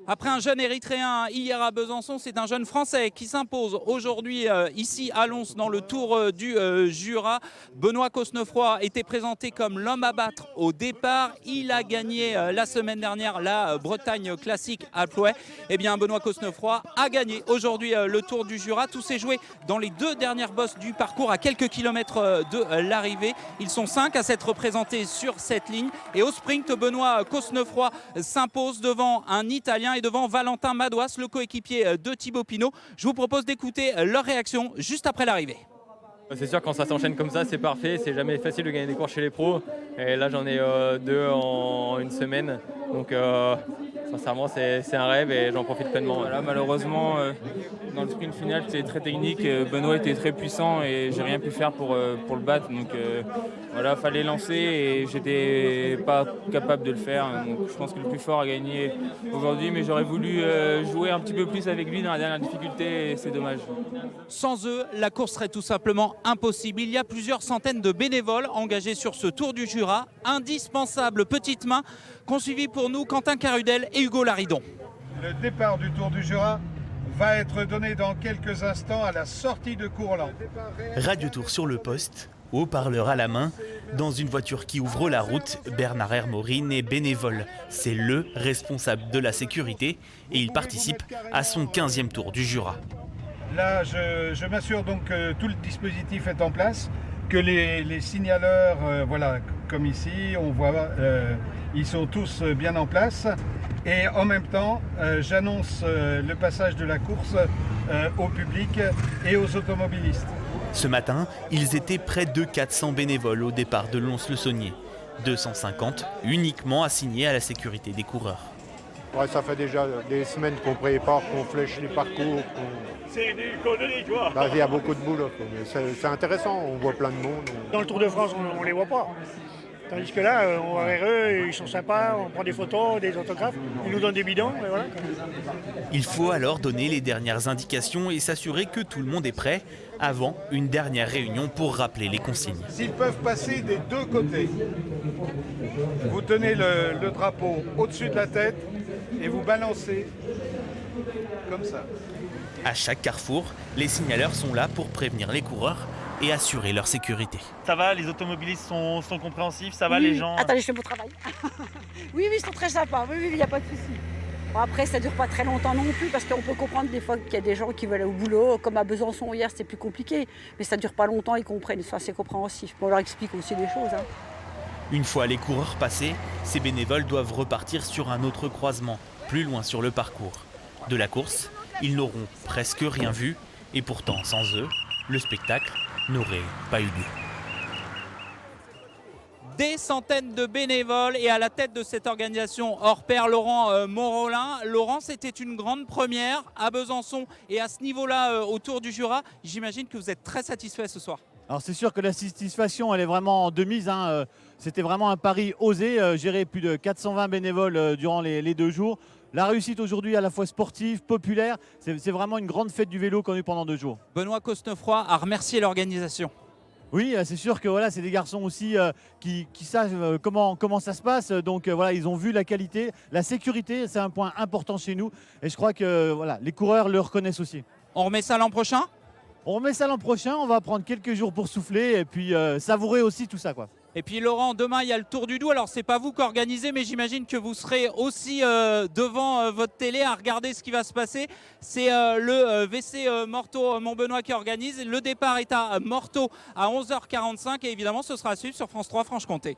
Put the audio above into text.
Après un jeune érythréen hier à Besançon, c'est un jeune français qui s'impose aujourd'hui ici à Lons dans le Tour du Jura. Benoît Cosnefroy était présenté comme l'homme à battre au départ. Il a gagné la semaine dernière la Bretagne classique à Plouay. Eh bien, Benoît Cosnefroy a gagné aujourd'hui le Tour du Jura. Tout s'est joué dans les deux dernières bosses du parcours à quelques kilomètres de l'arrivée. Ils sont 5 à s'être représentés sur cette ligne. Et au sprint, Benoît Cosnefroy s'impose devant un Italien et devant Valentin Madouas, le coéquipier de Thibaut Pinot. Je vous propose d'écouter leur réaction juste après l'arrivée. C'est sûr, quand ça s'enchaîne comme ça, c'est parfait. C'est jamais facile de gagner des courses chez les pros. Et là, j'en ai deux en une semaine. Donc, sincèrement, c'est un rêve et j'en profite pleinement. Voilà, malheureusement, dans le sprint final, c'était très technique. Benoît était très puissant et j'ai rien pu faire pour le battre. Donc, voilà, fallait lancer et j'étais pas capable de le faire. Donc, je pense que le plus fort a gagné aujourd'hui, mais j'aurais voulu jouer un petit peu plus avec lui dans la dernière difficulté et c'est dommage. Sans eux, la course serait tout simplement impossible. Il y a plusieurs centaines de bénévoles engagés sur ce Tour du Jura. Indispensable petite main qu'ont suivi pour nous Quentin Carudel et Hugo Laridon. Le départ du Tour du Jura va être donné dans quelques instants à la sortie de Courland. Radio Tour sur le poste, haut-parleur à la main, dans une voiture qui ouvre la route, Bernard Hermorine est bénévole. C'est le responsable de la sécurité et il participe à son 15e Tour du Jura. Là, je m'assure donc que tout le dispositif est en place, que les signaleurs, voilà, comme ici, on voit, ils sont tous bien en place. Et en même temps, j'annonce le passage de la course au public et aux automobilistes. Ce matin, ils étaient près de 400 bénévoles au départ de Lons-le-Saunier. 250 uniquement assignés à la sécurité des coureurs. Ouais, ça fait déjà des semaines qu'on prépare, qu'on flèche les parcours. C'est des conneries, tu vois. Il y a beaucoup de boulot. C'est intéressant, on voit plein de monde. Dans le Tour de France, on les voit pas. Tandis que là, on va vers eux, ils sont sympas, on prend des photos, des autographes, ils nous donnent des bidons, et voilà. Il faut alors donner les dernières indications et s'assurer que tout le monde est prêt avant une dernière réunion pour rappeler les consignes. S'ils peuvent passer des deux côtés, vous tenez le drapeau au-dessus de la tête et vous balancez comme ça. À chaque carrefour, les signaleurs sont là pour prévenir les coureurs et assurer leur sécurité. Ça va, les automobilistes sont compréhensifs, ça va oui, les gens. Attendez, je fais mon travail. Oui, ils sont très sympas, oui, il n'y a pas de souci. Bon, après, ça ne dure pas très longtemps non plus, parce qu'on peut comprendre des fois qu'il y a des gens qui veulent aller au boulot, comme à Besançon hier, c'était plus compliqué. Mais ça ne dure pas longtemps, ils comprennent, enfin, c'est compréhensif. On leur explique aussi des choses. Une fois les coureurs passés, ces bénévoles doivent repartir sur un autre croisement, plus loin sur le parcours. De la course, ils n'auront presque rien vu, et pourtant, sans eux, le spectacle n'aurait pas eu lieu. Des centaines de bénévoles et à la tête de cette organisation hors pair, Laurent Monrolin. Laurent, c'était une grande première à Besançon et à ce niveau-là au Tour du Jura. J'imagine que vous êtes très satisfait ce soir. Alors c'est sûr que la satisfaction elle est vraiment de mise. C'était vraiment un pari osé, gérer plus de 420 bénévoles durant les 2 jours. La réussite aujourd'hui à la fois sportive, populaire, c'est vraiment une grande fête du vélo qu'on a eu pendant 2 jours. Benoît Cosnefroy a remercié l'organisation. Oui, c'est sûr que voilà, c'est des garçons aussi qui savent comment ça se passe. Donc voilà, ils ont vu la qualité, la sécurité, c'est un point important chez nous. Et je crois que voilà, les coureurs le reconnaissent aussi. On remet ça l'an prochain ? On remet ça l'an prochain, on va prendre quelques jours pour souffler et puis savourer aussi tout ça, quoi. Et puis Laurent, demain il y a le Tour du Doubs. Alors c'est pas vous qui organisez, mais j'imagine que vous serez aussi devant votre télé à regarder ce qui va se passer. C'est le VC Morteau Montbenoît qui organise. Le départ est à Morteau à 11h45 et évidemment ce sera à suivre sur France 3 Franche-Comté.